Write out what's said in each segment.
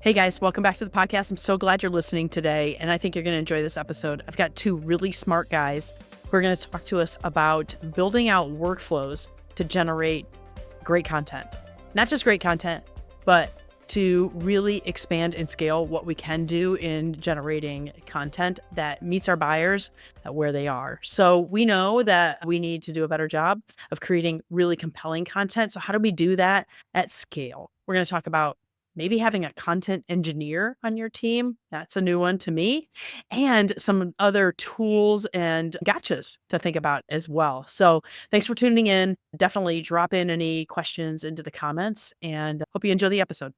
Hey guys, welcome back to the podcast. I'm so glad you're listening today, and I think you're going to enjoy this episode. I've got two really smart guys who are going to talk to us about building out workflows to generate great content. Not just great content, but to really expand and scale what we can do in generating content that meets our buyers where they are. So we know that we need to do a better job of creating really compelling content. So how do we do that at scale? We're going to talk about maybe having a content engineer on your team. That's a new one to me. And some other tools and gotchas to think about as well. So thanks for tuning in. Definitely drop in any questions into the comments and hope you enjoy the episode.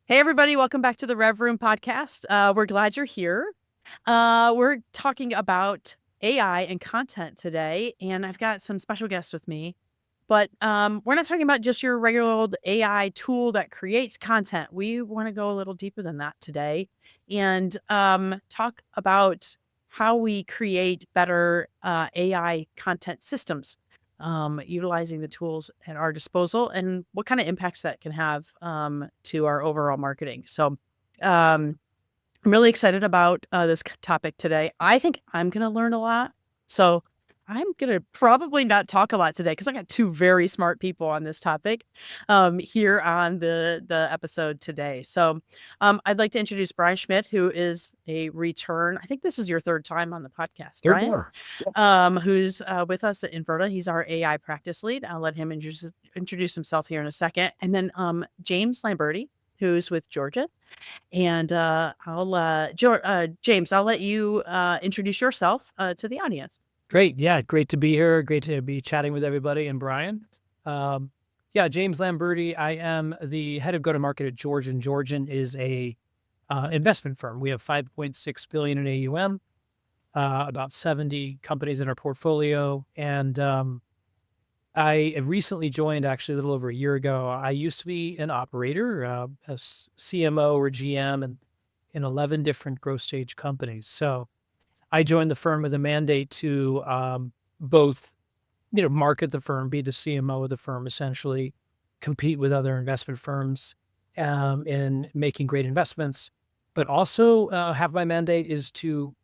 Hey, everybody. Welcome back to the Rev Room podcast. We're glad you're here. We're talking about AI and content today, and I've got some special guests with me. But we're not talking about just your regular old AI tool that creates content. We want to go a little deeper than that today and talk about how we create better AI content systems, utilizing the tools at our disposal and what kind of impacts that can have to our overall marketing. So I'm really excited about this topic today. I think I'm going to learn a lot. So I'm going to probably not talk a lot today because I got two very smart people on this topic here on the episode today. So I'd like to introduce Brian Schmid, who is a return. I think this is your third time on the podcast, Brian, who's with us at Inverta. He's our AI practice lead. I'll let him introduce himself here in a second. And then James Lamberti, who's with Georgian. And James, I'll let you introduce yourself to the audience. Great. Yeah. Great to be here. Great to be chatting with everybody and Brian. James Lamberti. I am the head of go-to-market at Georgian. Georgian is a investment firm. We have $5.6 billion in AUM, about 70 companies in our portfolio. And I recently joined actually a little over a year ago. I used to be an operator, a CMO or GM in 11 different growth stage companies. So I joined the firm with a mandate to both, market the firm, be the CMO of the firm, essentially compete with other investment firms in making great investments, but also have my mandate is to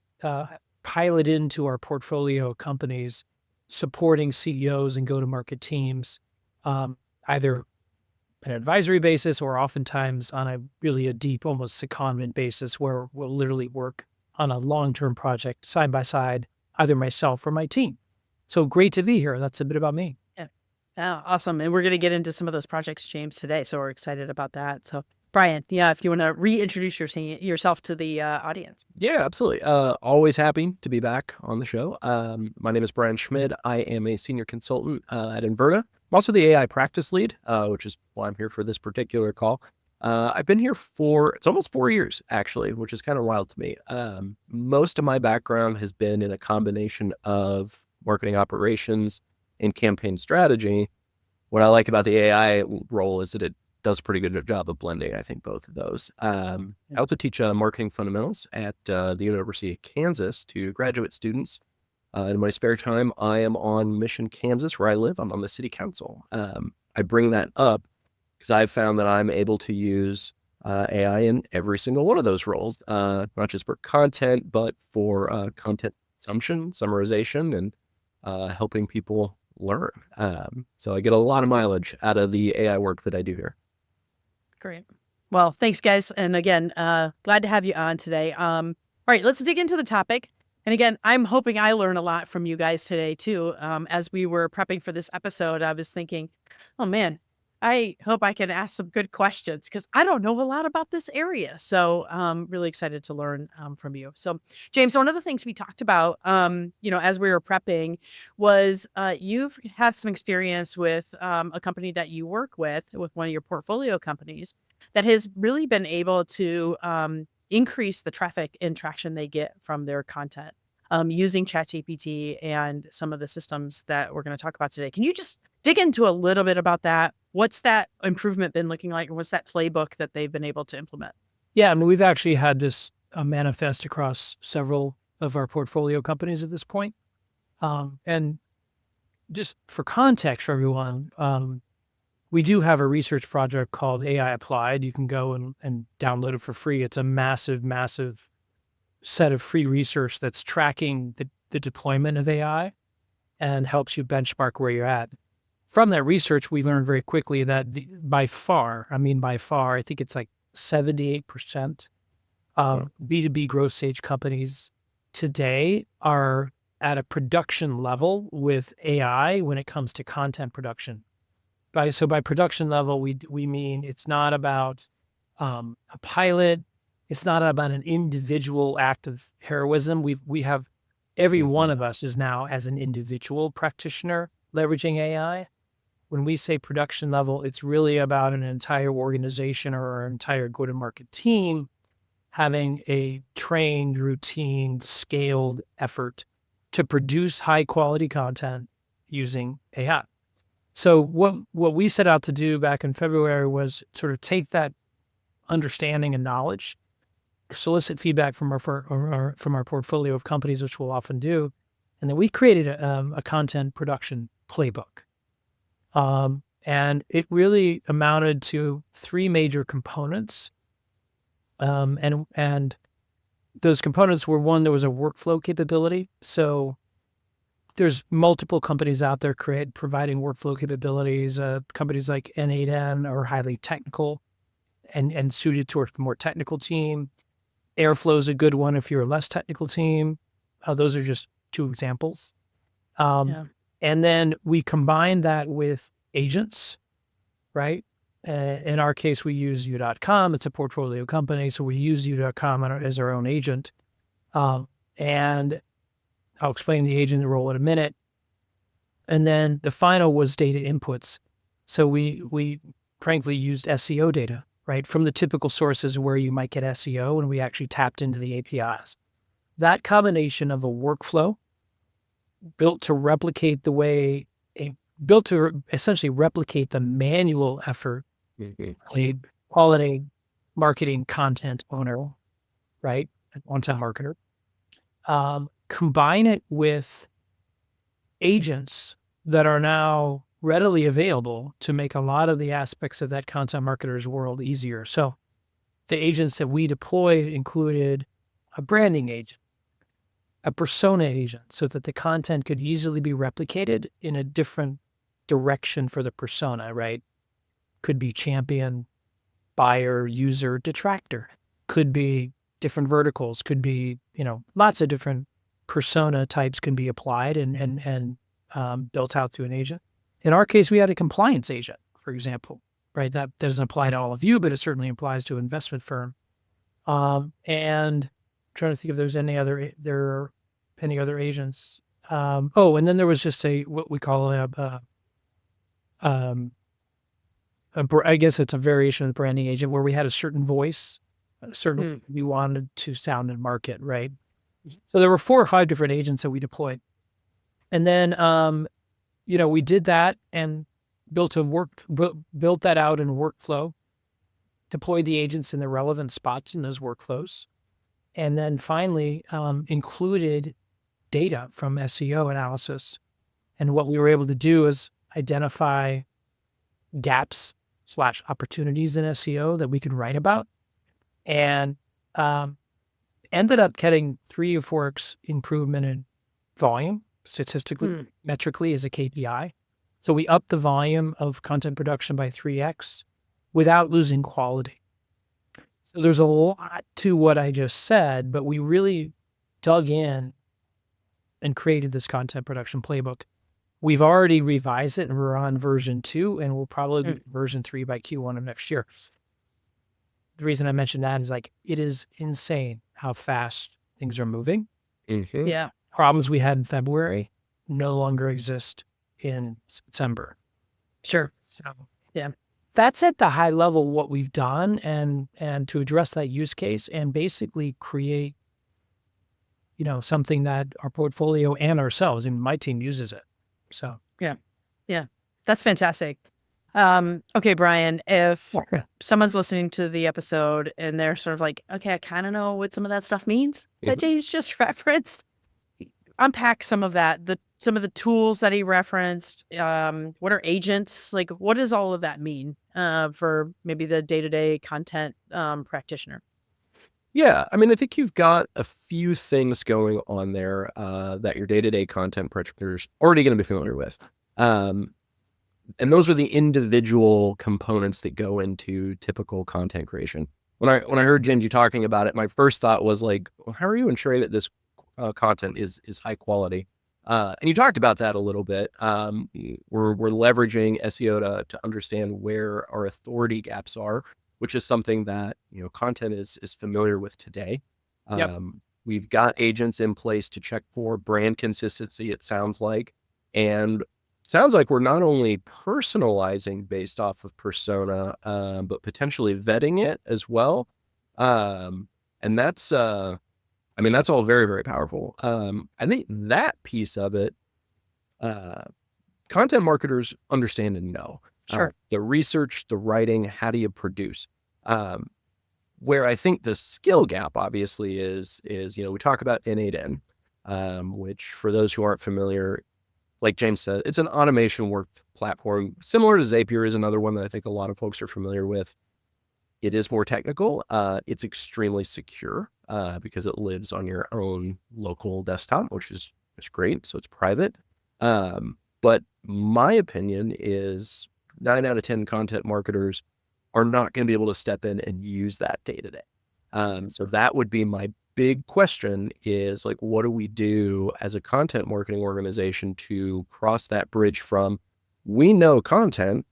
pilot into our portfolio companies, supporting CEOs and go-to-market teams, either an advisory basis or oftentimes on a deep, almost secondment basis where we'll literally work on a long-term project side by side, either myself or my team. So great to be here. That's a bit about me. Yeah, awesome. And we're going to get into some of those projects, James, today. So we're excited about that. So Brian, if you want to reintroduce yourself to the audience. Yeah, absolutely. Always happy to be back on the show. My name is Brian Schmid. I am a senior consultant at Inverta. I'm also the AI practice lead, which is why I'm here for this particular call. I've been here it's almost 4 years, actually, which is kind of wild to me. Most of my background has been in a combination of marketing operations and campaign strategy. What I like about the AI role is that it does a pretty good job of blending, I think, both of those. I also teach marketing fundamentals at the University of Kansas to graduate students. In my spare time, I am on Mission, Kansas, where I live. I'm on the city council. I bring that up because I've found that I'm able to use AI in every single one of those roles, not just for content, but for content consumption, summarization, and helping people learn. So I get a lot of mileage out of the AI work that I do here. Great. Well, thanks, guys. And again, glad to have you on today. All right, let's dig into the topic. And again, I'm hoping I learn a lot from you guys today, too. As we were prepping for this episode, I was thinking, oh, man, I hope I can ask some good questions because I don't know a lot about this area. So I'm really excited to learn from you. So James, one of the things we talked about, as we were prepping was you have some experience with a company that you work with one of your portfolio companies that has really been able to increase the traffic and traction they get from their content using ChatGPT and some of the systems that we're going to talk about today. Can you just dig into a little bit about that? What's that improvement been looking like? And what's that playbook that they've been able to implement? Yeah, I mean, we've actually had this manifest across several of our portfolio companies at this point. And just for context for everyone, We do have a research project called AI Applied. You can go and download it for free. It's a massive, massive set of free research that's tracking the deployment of AI and helps you benchmark where you're at. From that research, we learned very quickly that by far, I think it's like 78% of B2B growth stage companies today are at a production level with AI when it comes to content production. So by production level, we mean it's not about a pilot. It's not about an individual act of heroism. We have every one of us is now as an individual practitioner leveraging AI. When we say production level, it's really about an entire organization or an entire go-to-market team having a trained, routine, scaled effort to produce high-quality content using AI. So what we set out to do back in February was sort of take that understanding and knowledge, solicit feedback from our portfolio of companies, which we'll often do, and then we created a content production playbook. And it really amounted to 3 major components. And those components were, one, there was a workflow capability. So there's multiple companies out there providing workflow capabilities. Companies like N8N are highly technical and suited towards a more technical team. Airflow is a good one if you're a less technical team. Those are just 2 examples. And then we combine that with agents, right? In our case, we use U.com. It's a portfolio company, so we use U.com as our own agent. And I'll explain the agent role in a minute. And then the final was data inputs. So we frankly used SEO data, right, from the typical sources where you might get SEO, and we actually tapped into the APIs. That combination of a workflow built to essentially replicate the manual effort a quality marketing content owner, right, on-time marketer, combine it with agents that are now readily available to make a lot of the aspects of that content marketer's world easier. So the agents that we deployed included a branding agent, a persona agent, so that the content could easily be replicated in a different direction for the persona, right? Could be champion, buyer, user, detractor. Could be different verticals. Could be, lots of different persona types can be applied and built out through an agent. In our case, we had a compliance agent, for example, right? That doesn't apply to all of you, but it certainly applies to an investment firm. And I'm trying to think if there's any other agents. And then there was just what we call I guess it's a variation of the branding agent where we had a certain voice, we wanted to sound and market, right? So there were 4 or 5 different agents that we deployed. And then, we did that and built that out in workflow, deployed the agents in the relevant spots in those workflows, and then finally included data from SEO analysis. And what we were able to do is identify gaps/opportunities in SEO that we could write about, and ended up getting 3 or 4x improvement in volume, statistically, metrically as a KPI. So we upped the volume of content production by 3x without losing quality. So there's a lot to what I just said, but we really dug in and created this content production playbook. We've already revised it and we're on version 2, and we'll probably be version 3 by Q1 of next year. The reason I mentioned that is it is insane how fast things are moving. Mm-hmm. Yeah. Problems we had in February no longer exist in September. Sure. So yeah, that's at the high level what we've done, and to address that use case and basically create, something that our portfolio and ourselves, and my team uses it. So yeah, that's fantastic. Okay, Brian, if someone's listening to the episode and they're sort of like, okay, I kind of know what some of that stuff means that James just referenced, unpack some of that, the some of the tools that he referenced. What are agents? Like, what does all of that mean for maybe the day-to-day content practitioner? Yeah, I mean, I think you've got a few things going on there that your day-to-day content practitioners already going to be familiar with. And those are the individual components that go into typical content creation. When I heard James you talking about it, my first thought was like, well, how are you ensuring that this content is high quality? And you talked about that a little bit. We're leveraging SEO to understand where our authority gaps are, which is something that content is familiar with today. Yep. We've got agents in place to check for brand consistency, it sounds like, and sounds like we're not only personalizing based off of persona, but potentially vetting it as well. And that's, that's all very, very powerful. I think that piece of it, content marketers understand and know. Sure. The research, the writing, how do you produce? Where I think the skill gap obviously is, we talk about N8N, which for those who aren't familiar, like James said, it's an automation work platform. Similar to Zapier is another one that I think a lot of folks are familiar with. It is more technical. It's extremely secure because it lives on your own local desktop, which is great. So it's private. But my opinion is 9 out of 10 content marketers are not going to be able to step in and use that day to day. So that would be my big question is like, what do we do as a content marketing organization to cross that bridge from we know content,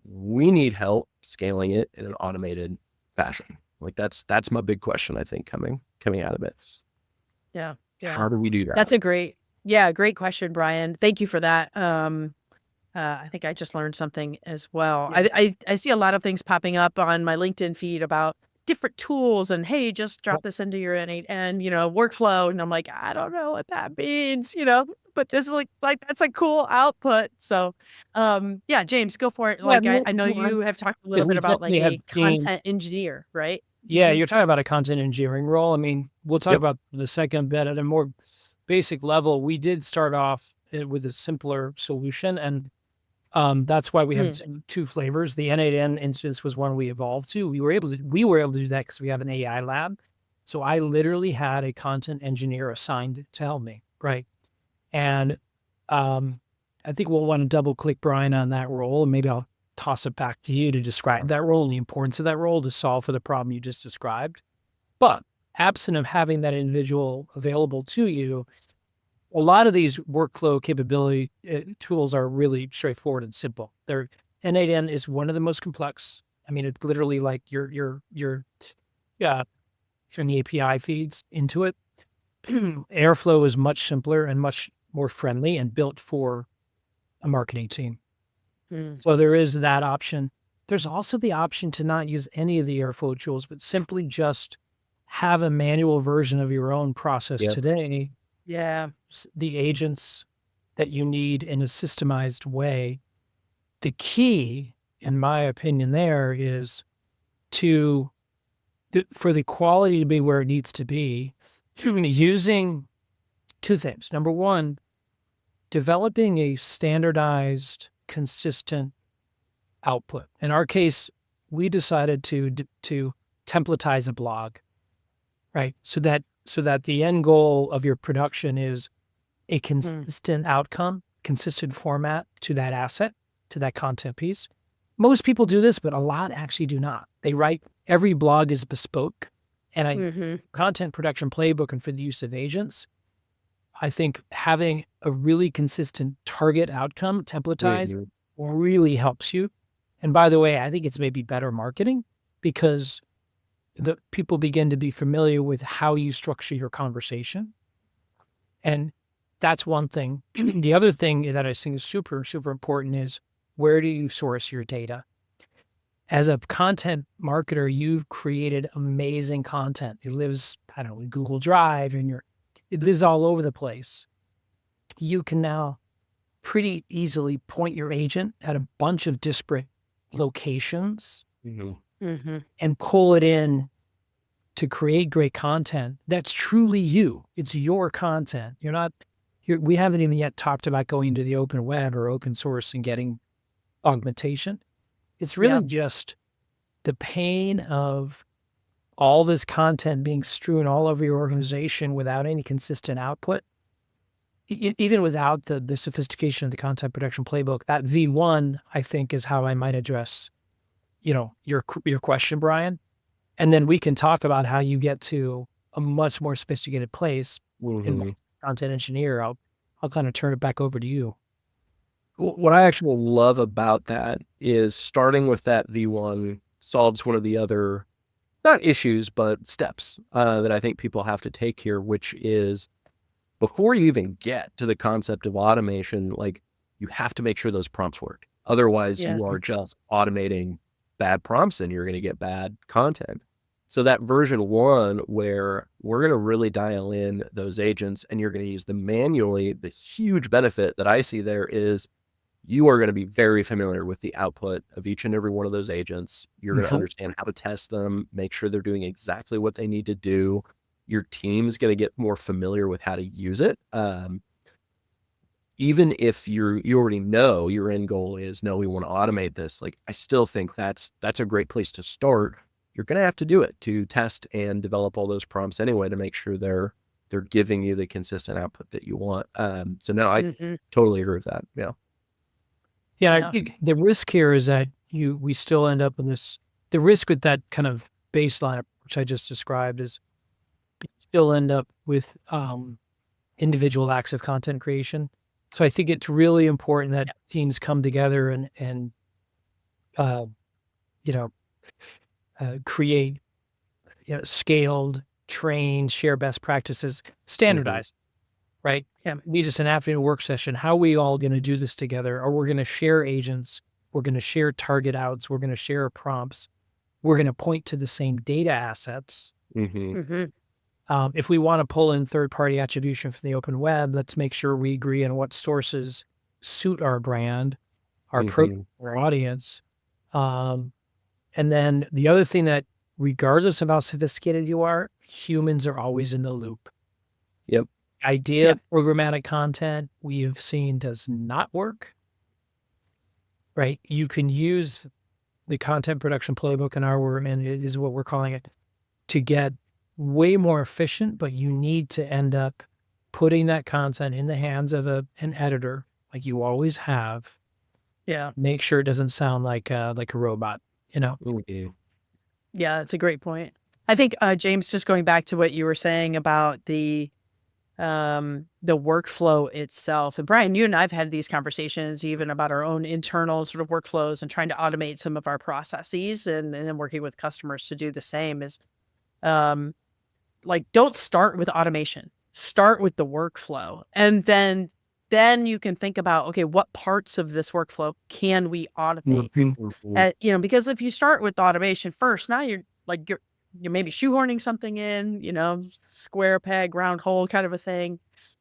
we need help scaling it in an automated fashion? Like that's my big question, I think, coming out of it. Yeah. How do we do that? That's a great question, Brian. Thank you for that. I think I just learned something as well. Yeah. I see a lot of things popping up on my LinkedIn feed about different tools and, hey, just drop this into your N8N, workflow. And I'm like, I don't know what that means, but this is like that's a cool output. So, yeah, James, go for it. Like, I know you have talked a little bit about like a content engineer, right? Yeah, you're talking about a content engineering role. I mean, we'll talk about the second bit at a more basic level. We did start off with a simpler solution, and that's why we have two flavors. The N8N instance was one we evolved to. We were able to do that because we have an AI lab. So I literally had a content engineer assigned to help me, right? And I think we'll want to double click Brian on that role, and maybe I'll toss it back to you to describe that role and the importance of that role to solve for the problem you just described. But absent of having that individual available to you, a lot of these workflow capability tools are really straightforward and simple. N8N is one of the most complex. I mean, it's literally like your the API feeds into it. Airflow is much simpler and much more friendly and built for a marketing team. So there is that option. There's also the option to not use any of the Airflow tools, but simply just have a manual version of your own process today. Yeah. The agents that you need in a systemized way. The key, in my opinion, there is for the quality to be where it needs to be, using two things. Number one, developing a standardized, consistent output. In our case, we decided to templatize a blog, right? So that the end goal of your production is a consistent outcome, consistent format to that asset, to that content piece. Most people do this, but a lot actually do not. Every blog is bespoke. And content production playbook and for the use of agents, I think having a really consistent target outcome templatized really helps you. And by the way, I think it's maybe better marketing because the people begin to be familiar with how you structure your conversation. And that's one thing. The other thing that I think is super, super important is where do you source your data? As a content marketer, you've created amazing content. It lives, in Google Drive, and it lives all over the place. You can now pretty easily point your agent at a bunch of disparate locations and pull it in to create great content that's truly you. It's your content. You're we haven't even yet talked about going to the open web or open source and getting augmentation. It's really just the pain of all this content being strewn all over your organization without any consistent output. Even without the sophistication of the content production playbook, that V1, I think, is how I might address, your question, Brian. And then we can talk about how you get to a much more sophisticated place. In content engineer, I'll kind of turn it back over to you. What I actually love about that is starting with that V1 solves one of the other, not issues, but steps that I think people have to take here, which is before you even get to the concept of automation, like you have to make sure those prompts work. Otherwise, you are just automating bad prompts and you're going to get bad content. So that version 1, where we're going to really dial in those agents and you're going to use them manually, the huge benefit that I see there is you are going to be very familiar with the output of each and every one of those agents. You're going to understand how to test them, make sure they're doing exactly what they need to do. Your team's going to get more familiar with how to use it. Even if you already know your end goal is, no, we want to automate this. Like, I still think that's a great place to start. You're going to have to do it to test and develop all those prompts anyway to make sure they're giving you the consistent output that you want. So no, I totally agree with that. Yeah. Yeah, I think the risk here is that we still end up in this. The risk with that kind of baseline, which I just described, is you still end up with individual acts of content creation. So I think it's really important that teams come together and create scaled, train, share best practices, standardize. Right? Yeah. We just an afternoon work session. How are we all going to do this together? Or we're going to share agents. We're going to share target outs. We're going to share prompts. We're going to point to the same data assets. If we want to pull in third-party attribution from the open web, let's make sure we agree on what sources suit our brand, our our audience. And then the other thing that, regardless of how sophisticated you are, humans are always in the loop. Yep. Idea of programmatic content we have seen does not work, right? You can use the content production playbook in our room, and it is what we're calling it, to get way more efficient, but you need to end up putting that content in the hands of an editor, like you always have. Yeah. Make sure it doesn't sound like a robot, Yeah, that's a great point. I think, James, just going back to what you were saying about the workflow itself. And Brian, you and I've had these conversations even about our own internal sort of workflows and trying to automate some of our processes and then working with customers to do the same is, like, don't start with automation, start with the workflow. And then you can think about, okay, what parts of this workflow can we automate? Because if you start with automation first, now you're maybe shoehorning something in, square peg, round hole kind of a thing.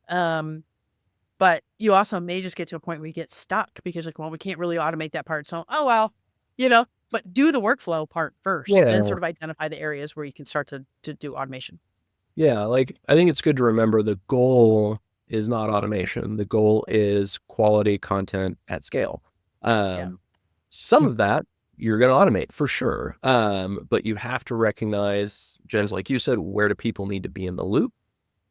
But you also may just get to a point where you get stuck because we can't really automate that part. So, but do the workflow part first, then sort of identify the areas where you can start to do automation. Yeah. Like, I think it's good to remember the goal is not automation. The goal is quality content at scale. Some of that you're going to automate for sure. But you have to recognize, James, like you said, where do people need to be in the loop?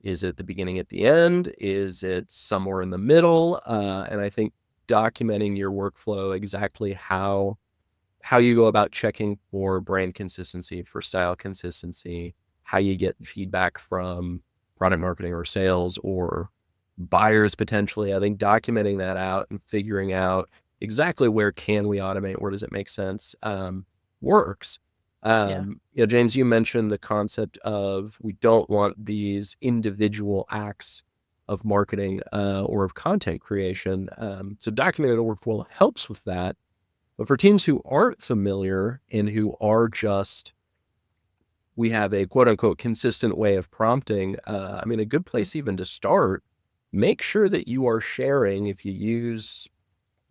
Is it the beginning at the end? Is it somewhere in the middle? And I think documenting your workflow, exactly how you go about checking for brand consistency, for style consistency, how you get feedback from product marketing or sales or buyers potentially. I think documenting that out and figuring out exactly where can we automate, where does it make sense, works. James, you mentioned the concept of we don't want these individual acts of marketing or of content creation. So documented workflow helps with that. But for teams who aren't familiar and who are just, we have a quote unquote consistent way of prompting, a good place even to start, make sure that you are sharing, if you use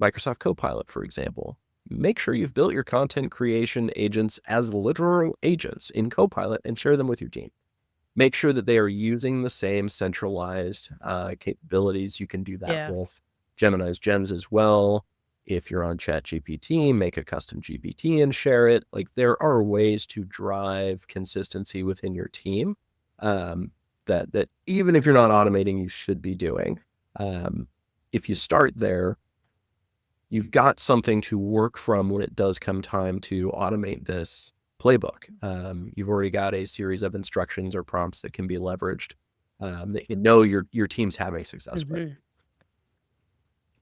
Microsoft Copilot, for example, make sure you've built your content creation agents as literal agents in Copilot and share them with your team. make sure that they are using the same centralized capabilities. You can do that with Gemini's gems as well. If you're on ChatGPT, make a custom GPT and share it. Like, there are ways to drive consistency within your team that even if you're not automating, you should be doing. If you start there, you've got something to work from when it does come time to automate this playbook. You've already got a series of instructions or prompts that can be leveraged that you know your team's having success with.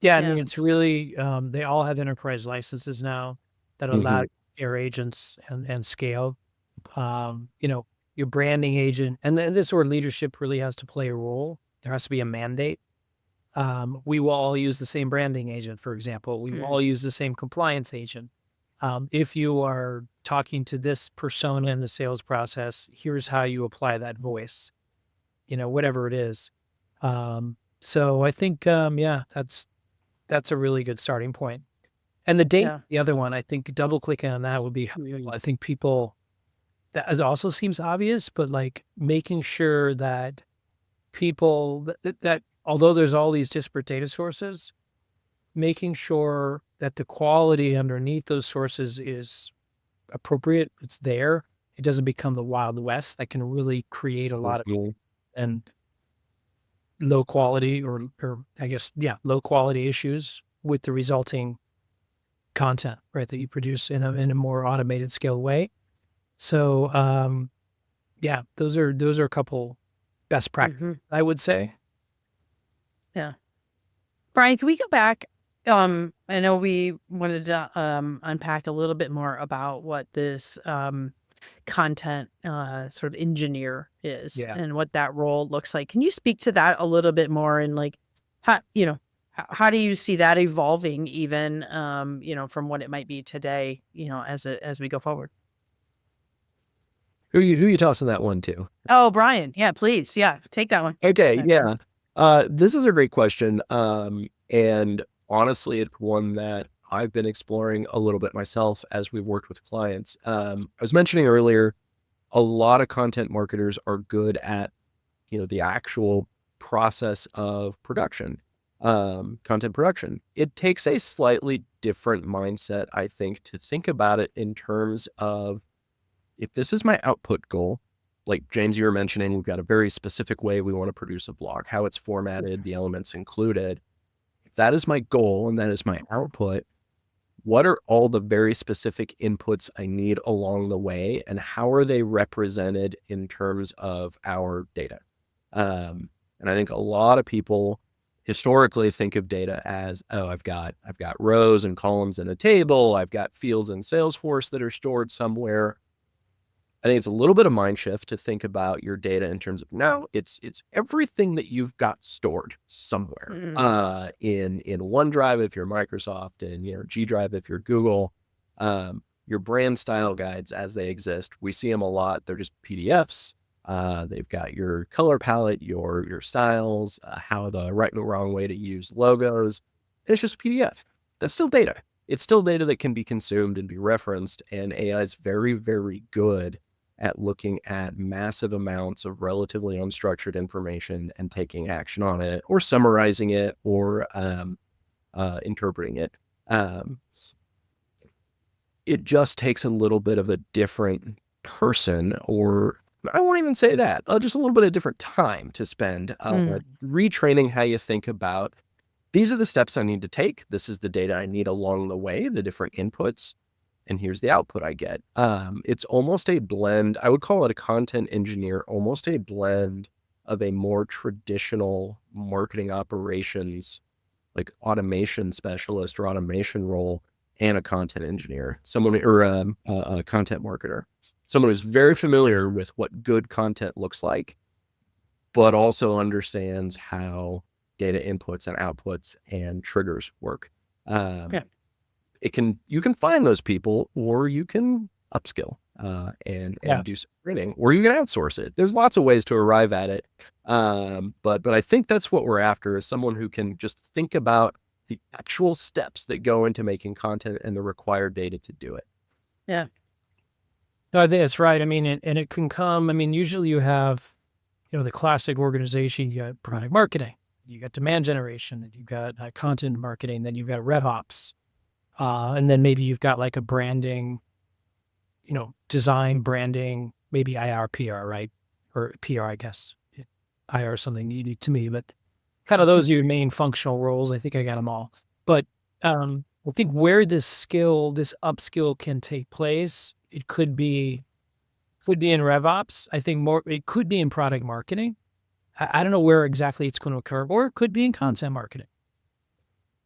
Yeah, I mean, it's really, they all have enterprise licenses now that allow their agents and scale. You know, your branding agent, and this sort of leadership really has to play a role. There has to be a mandate. We will all use the same branding agent, for example. We will all use the same compliance agent. If you are talking to this persona in the sales process, here's how you apply that voice, you know, whatever it is. So I think, yeah, that's a really good starting point. And the date, the other one, I think double clicking on that would be, I think people, that also seems obvious, but like making sure that people that although there's all these disparate data sources, making sure that the quality underneath those sources is appropriate. It's there. It doesn't become the Wild West that can really create a lot of and low quality or I guess, low quality issues with the resulting content, right, that you produce in a more automated scale way. So, those are a couple best practices, I would say. Yeah. Brian, can we go back? I know we wanted to unpack a little bit more about what this content sort of engineer is and what that role looks like. Can you speak to that a little bit more, and like how do you see that evolving even from what it might be today, as we go forward? Who you tossing that one to? Oh, Brian. Yeah, please. Yeah, take that one. Okay, yeah. This is a great question. And honestly, it's one that I've been exploring a little bit myself as we've worked with clients. I was mentioning earlier, a lot of content marketers are good at, the actual process of production, content production. It takes a slightly different mindset, I think, to think about it in terms of, if this is my output goal, like James, you were mentioning, we've got a very specific way we want to produce a blog, how it's formatted, the elements included. If that is my goal and that is my output, what are all the very specific inputs I need along the way, and how are they represented in terms of our data? And I think a lot of people historically think of data as, oh, I've got rows and columns in a table, I've got fields in Salesforce that are stored somewhere. I think it's a little bit of mind shift to think about your data in terms of, no, it's everything that you've got stored somewhere in OneDrive if you're Microsoft, and G Drive if you're Google. Your brand style guides as they exist, we see them a lot. They're just PDFs. They've got your color palette, your styles, how the right and wrong way to use logos. And it's just a PDF. That's still data. It's still data that can be consumed and be referenced. And AI is very, very good at looking at massive amounts of relatively unstructured information and taking action on it, or summarizing it, or interpreting it. It just takes a little bit of a different person, or I won't even say that, just a little bit of different time to spend retraining how you think about, these are the steps I need to take. This is the data I need along the way, the different inputs, and here's the output I get. It's almost a blend. I would call it a content engineer, almost a blend of a more traditional marketing operations, like automation specialist or automation role, and a content engineer, someone, or a content marketer, someone who's very familiar with what good content looks like, but also understands how data inputs and outputs and triggers work. You can find those people, or you can upskill and do some training, or you can outsource it. There's lots of ways to arrive at it. But I think that's what we're after, is someone who can just think about the actual steps that go into making content and the required data to do it. Yeah. No, I think that's right. I mean, and it can come, I mean, usually you have the classic organization, you got product marketing, you got demand generation, and you've got content marketing, then you've got RevOps, and then maybe you've got like a branding, design, branding, maybe IR, PR, right? Or PR, I guess. IR is something unique to me, but kind of those are your main functional roles. I think I got them all. But I think where this upskill can take place, it could be in RevOps. I think it could be in product marketing. I don't know where exactly it's going to occur, or it could be in content marketing.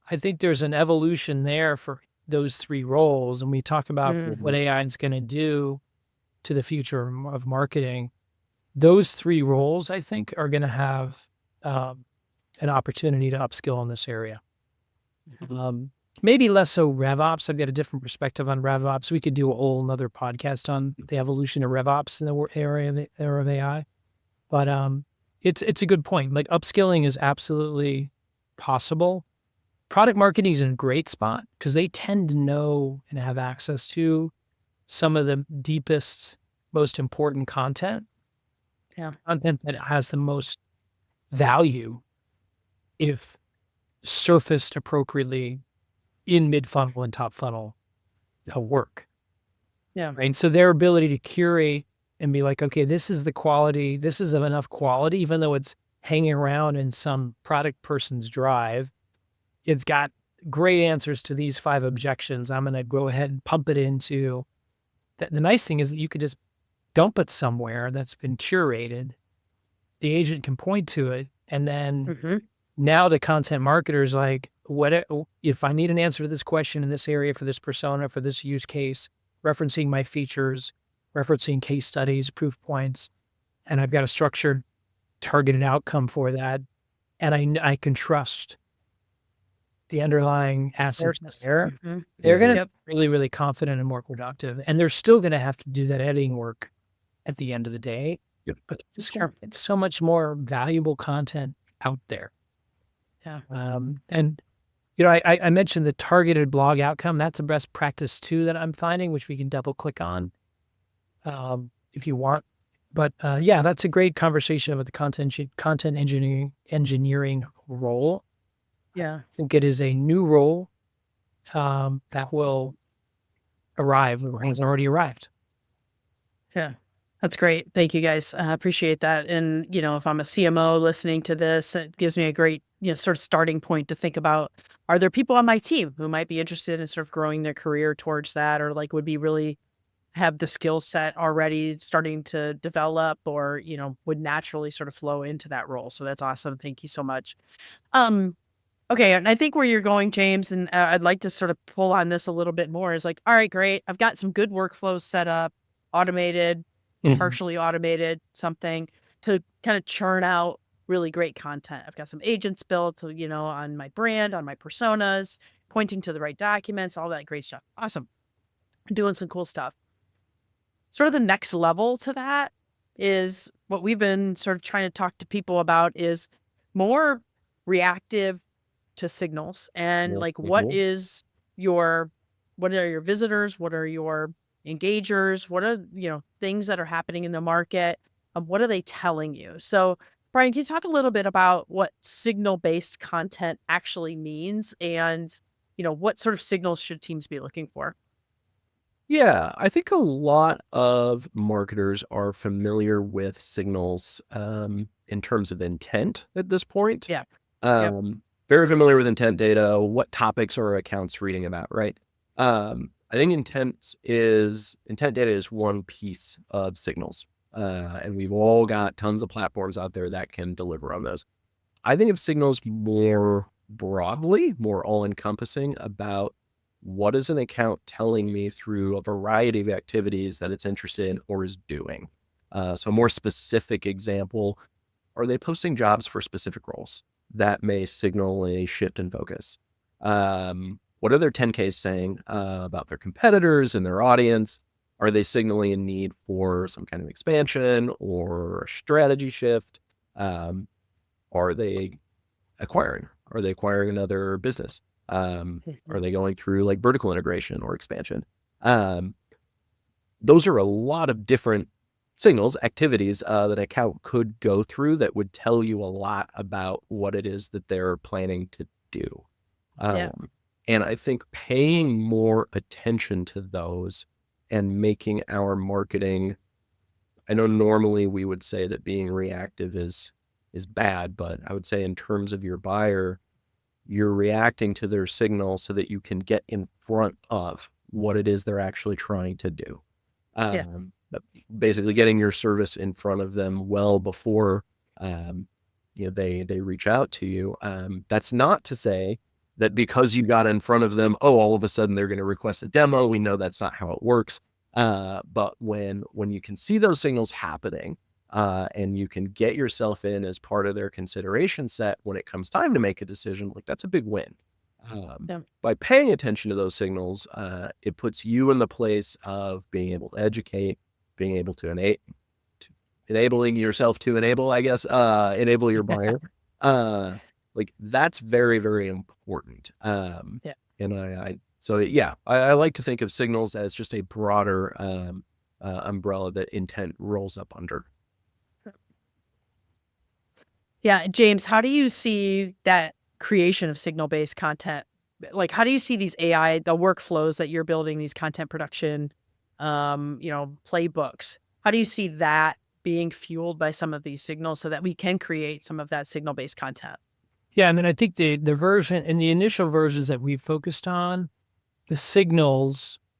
I think there's an evolution there for those three roles. And we talk about what AI is going to do to the future of marketing. Those three roles, I think, are going to have an opportunity to upskill in this area. Maybe less so RevOps. I've got a different perspective on RevOps. We could do a whole another podcast on the evolution of RevOps in the era of AI. But it's a good point. Like upskilling is absolutely possible. Product marketing is in a great spot because they tend to know and have access to some of the deepest, most important content. Yeah. Content that has the most value if surfaced appropriately in mid-funnel and top funnel work. Yeah. Right. So their ability to curate and be like, okay, this is the quality, this is of enough quality, even though it's hanging around in some product person's drive, it's got great answers to these 5 objections. I'm going to go ahead and pump it into that. The nice thing is that you could just dump it somewhere that's been curated. The agent can point to it. And then now the content marketer is like, what if I need an answer to this question in this area for this persona, for this use case, referencing my features, referencing case studies, proof points, and I've got a structured targeted outcome for that. And I can trust the underlying assets there. They're going to be really, really confident and more productive. And they're still going to have to do that editing work at the end of the day. But it's so much more valuable content out there. Yeah. And, I mentioned the targeted blog outcome. That's a best practice too that I'm finding, which we can double click on if you want. But yeah, that's a great conversation about the content engineering role. Yeah. I think it is a new role that will arrive or has already arrived. Yeah. That's great. Thank you guys. I appreciate that. And, if I'm a CMO listening to this, it gives me a great, sort of starting point to think about, are there people on my team who might be interested in sort of growing their career towards that, or like would be really have the skill set already starting to develop, or, would naturally sort of flow into that role. So that's awesome. Thank you so much. Okay. And I think where you're going, James, and I'd like to sort of pull on this a little bit more, is like, all right, great. I've got some good workflows set up, automated, partially automated, something to kind of churn out really great content. I've got some agents built, on my brand, on my personas, pointing to the right documents, all that great stuff. Awesome. Doing some cool stuff. Sort of the next level to that is what we've been sort of trying to talk to people about, is more reactive to signals. And like, what are your visitors? What are your engagers? What are, things that are happening in the market? What are they telling you? So Brian, can you talk a little bit about what signal-based content actually means, and, what sort of signals should teams be looking for? Yeah, I think a lot of marketers are familiar with signals in terms of intent at this point. Yeah. Very familiar with intent data. What topics are accounts reading about, right? I think intent data is one piece of signals. And we've all got tons of platforms out there that can deliver on those. I think of signals more broadly, more all-encompassing about what is an account telling me through a variety of activities that it's interested in or is doing. So a more specific example, are they posting jobs for specific roles? That may signal a shift in focus. What are their 10Ks saying about their competitors and their audience? Are they signaling a need for some kind of expansion or a strategy shift? Are they acquiring? Are they acquiring another business? Are they going through like vertical integration or expansion? Those are a lot of different signals, activities that an account could go through that would tell you a lot about what it is that they're planning to do. Yeah. And I think paying more attention to those and making our marketing, I know normally we would say that being reactive is bad, but I would say in terms of your buyer, you're reacting to their signal so that you can get in front of what it is they're actually trying to do. Yeah. Basically getting your service in front of them well before they reach out to you. That's not to say that because you got in front of them, all of a sudden they're going to request a demo. We know that's not how it works. But when you can see those signals happening, and you can get yourself in as part of their consideration set when it comes time to make a decision, like that's a big win. By paying attention to those signals, it puts you in the place of being able to educate, being able to enabling yourself to enable, I guess, enable your buyer. Like that's very, very important. And I like to think of signals as just a broader umbrella that intent rolls up under. Yeah, James, how do you see that creation of signal-based content? Like, how do you see these AI, the workflows that you're building, these content production, playbooks? How do you see that being fueled by some of these signals so that we can create some of that signal-based content? Yeah, and then I think the version in the initial versions that we focused on, the signal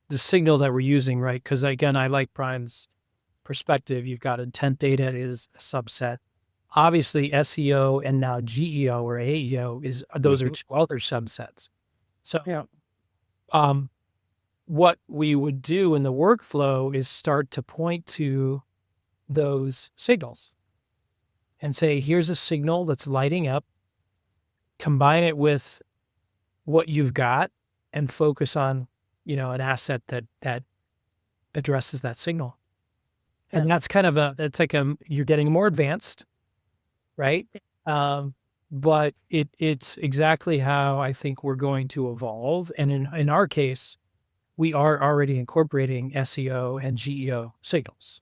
that we're using, right? Because again, I like Brian's perspective. You've got intent data is a subset. Obviously, SEO and now GEO or AEO those are two other subsets. So, what we would do in the workflow is start to point to those signals and say, here's a signal that's lighting up, combine it with what you've got and focus on, an asset that addresses that signal. Yeah. And that's kind of you're getting more advanced, right? But it's exactly how I think we're going to evolve. And in our case, we are already incorporating SEO and GEO signals.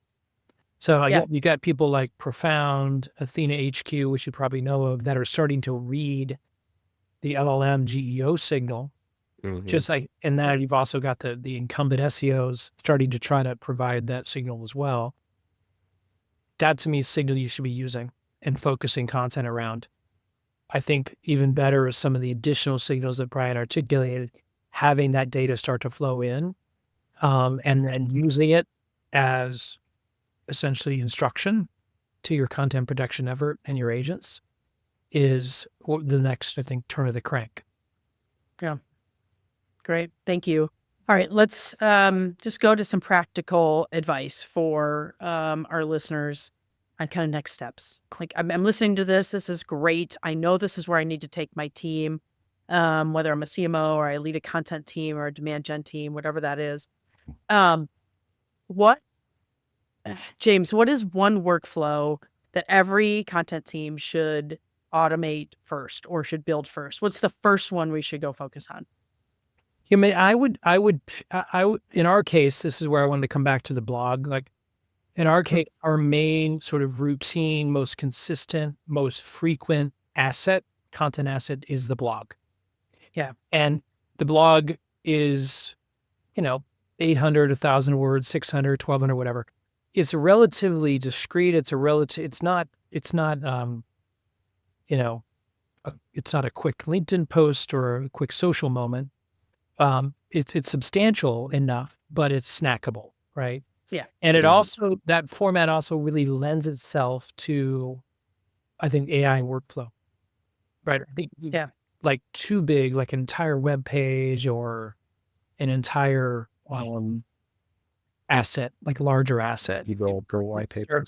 So you got people like Profound, Athena HQ, which you probably know of, that are starting to read the LLM GEO signal. Just like, and then you've also got the incumbent SEOs starting to try to provide that signal as well. That to me is a signal you should be using and focusing content around. I think even better is some of the additional signals that Brian articulated, having that data start to flow in, and using it as essentially instruction to your content production effort and your agents is the next, I think, turn of the crank. Yeah. Great. Thank you. All right. Let's just go to some practical advice for our listeners on kind of next steps. Like I'm listening to this. This is great. I know this is where I need to take my team, whether I'm a CMO or I lead a content team or a demand gen team, whatever that is. James, what is one workflow that every content team should automate first or should build first? What's the first one we should go focus on? Yeah, I mean, I would, in our case, this is where I wanted to come back to the blog. Like in our case, our main sort of routine, most consistent, most frequent content asset is the blog. Yeah. And the blog is, 800, 1,000 words, 600, 1,200, whatever. It's relatively discreet. It's not a quick LinkedIn post or a quick social moment. It's substantial enough, but it's snackable, right? Yeah. And that format also really lends itself to, I think, AI workflow, right? I think, like too big, like an entire web page or an entire asset, like larger asset. You go white paper.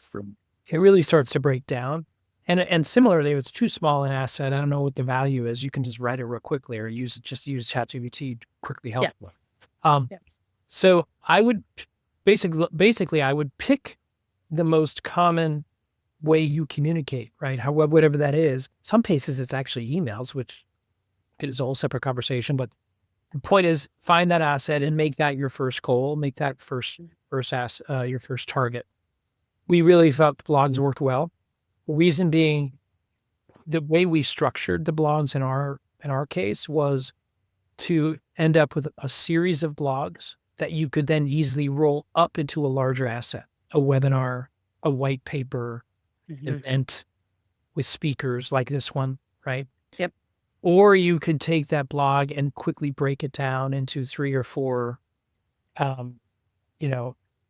It really starts to break down. And similarly, if it's too small an asset, I don't know what the value is. You can just write it real quickly or use ChatGPT to quickly help. So I would basically I would pick the most common way you communicate, right? However, whatever that is. Some cases it's actually emails, which is a whole separate conversation. But the point is, find that asset and make that your first goal. Make that your first target. we really felt blogs worked well. Reason being, the way we structured the blogs in our case was to end up with a series of blogs that you could then easily roll up into a larger asset, a webinar, a white paper, event with speakers like this one, right? Yep. Or you could take that blog and quickly break it down into 3 or 4,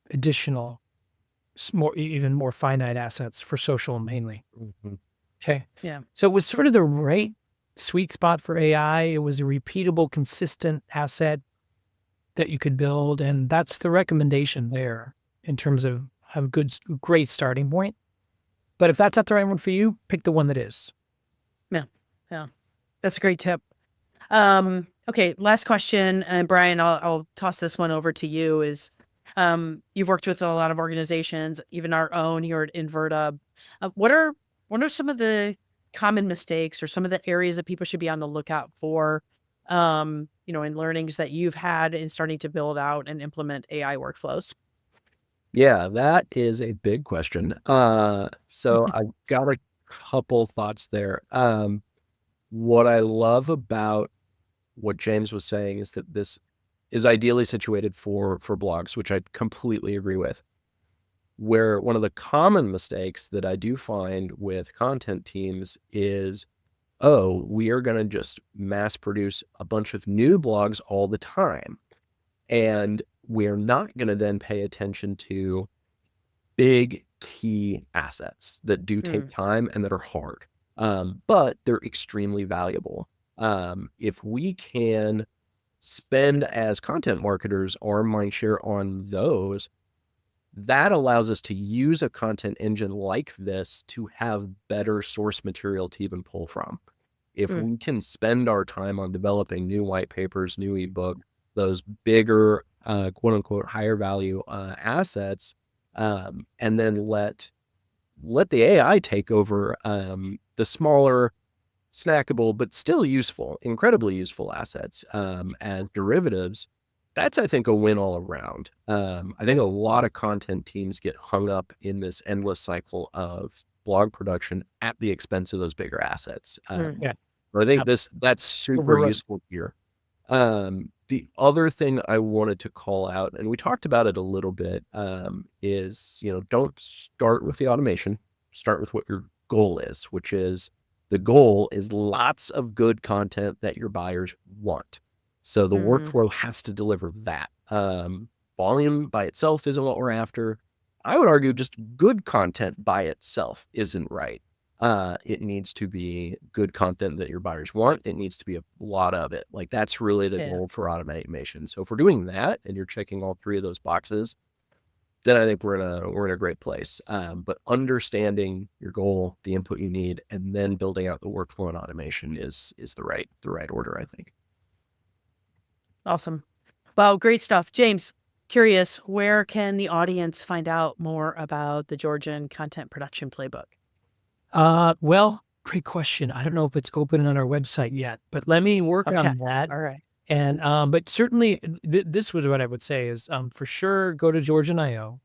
additional, even more finite assets for social mainly. Okay. Yeah. So it was sort of the right sweet spot for AI. It was a repeatable, consistent asset that you could build. And that's the recommendation there in terms of have a great starting point. But if that's not the right one for you, pick the one that is. Yeah. That's a great tip. Okay. Last question. And Brian, I'll toss this one over to you is, you've worked with a lot of organizations, even our own here at Inverta. What are some of the common mistakes or some of the areas that people should be on the lookout for, in learnings that you've had in starting to build out and implement AI workflows? Yeah, that is a big question. So I've got a couple thoughts there. What I love about what James was saying is that this is ideally situated for blogs, which I completely agree with. Where one of the common mistakes that I do find with content teams is, we are going to just mass produce a bunch of new blogs all the time. And we're not going to then pay attention to big key assets that do take time and that are hard, but they're extremely valuable. If we can spend as content marketers our mind share on those, that allows us to use a content engine like this to have better source material to even pull from. If we can spend our time on developing new white papers, new ebook, those bigger, quote unquote, higher value assets, and then let the AI take over the smaller, snackable, but still useful, incredibly useful assets as derivatives, that's, I think, a win all around. I think a lot of content teams get hung up in this endless cycle of blog production at the expense of those bigger assets. Yeah. But I think that's super useful here. The other thing I wanted to call out, and we talked about it a little bit, is, don't start with the automation, start with what your goal is, which is the goal is lots of good content that your buyers want. So the workflow has to deliver that. Volume by itself isn't what we're after. I would argue just good content by itself isn't right. It needs to be good content that your buyers want. It needs to be a lot of it. Like, that's really the goal for automation. So if we're doing that and you're checking all 3 of those boxes, then I think we're in a great place. But understanding your goal, the input you need, and then building out the workflow and automation is the right order, I think. Awesome. Well, great stuff. James, curious, where can the audience find out more about the Georgian Content Production Playbook? Well, great question. I don't know if it's open on our website yet, but let me work on that. All right. And, but certainly this was what I would say is, for sure, go to Georgian.io.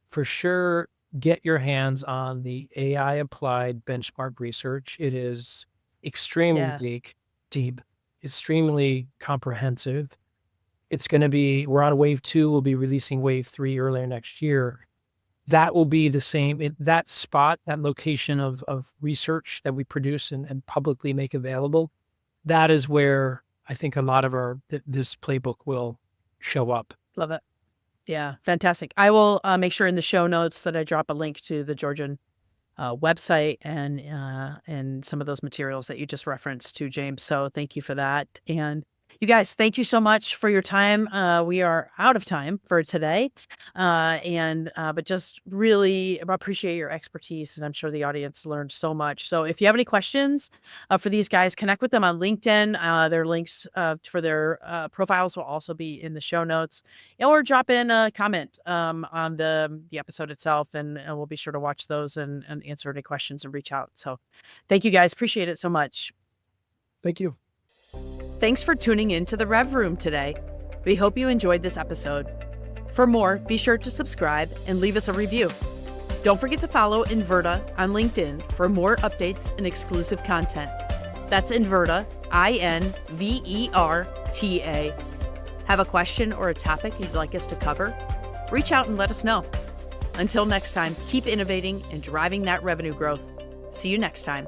For sure, get your hands on the AI applied benchmark research. It is extremely deep, extremely comprehensive. It's going to be, we're on wave 2. We'll be releasing wave 3 earlier next year. That will be the same, that spot, that location of research that we produce and publicly make available. That is where I think a lot of this playbook will show up. Love it. Yeah, fantastic. I will make sure in the show notes that I drop a link to the Georgian website and some of those materials that you just referenced to, James. So thank you for that. And you guys, thank you so much for your time. We are out of time for today. But just really appreciate your expertise. And I'm sure the audience learned so much. So if you have any questions for these guys, connect with them on LinkedIn. Their links for their profiles will also be in the show notes. Or drop in a comment on the episode itself. And we'll be sure to watch those and answer any questions and reach out. So thank you guys. Appreciate it so much. Thank you. Thanks for tuning in to the Rev Room today. We hope you enjoyed this episode. For more, be sure to subscribe and leave us a review. Don't forget to follow Inverta on LinkedIn for more updates and exclusive content. That's Inverta, INVERTA. Have a question or a topic you'd like us to cover? Reach out and let us know. Until next time, keep innovating and driving that revenue growth. See you next time.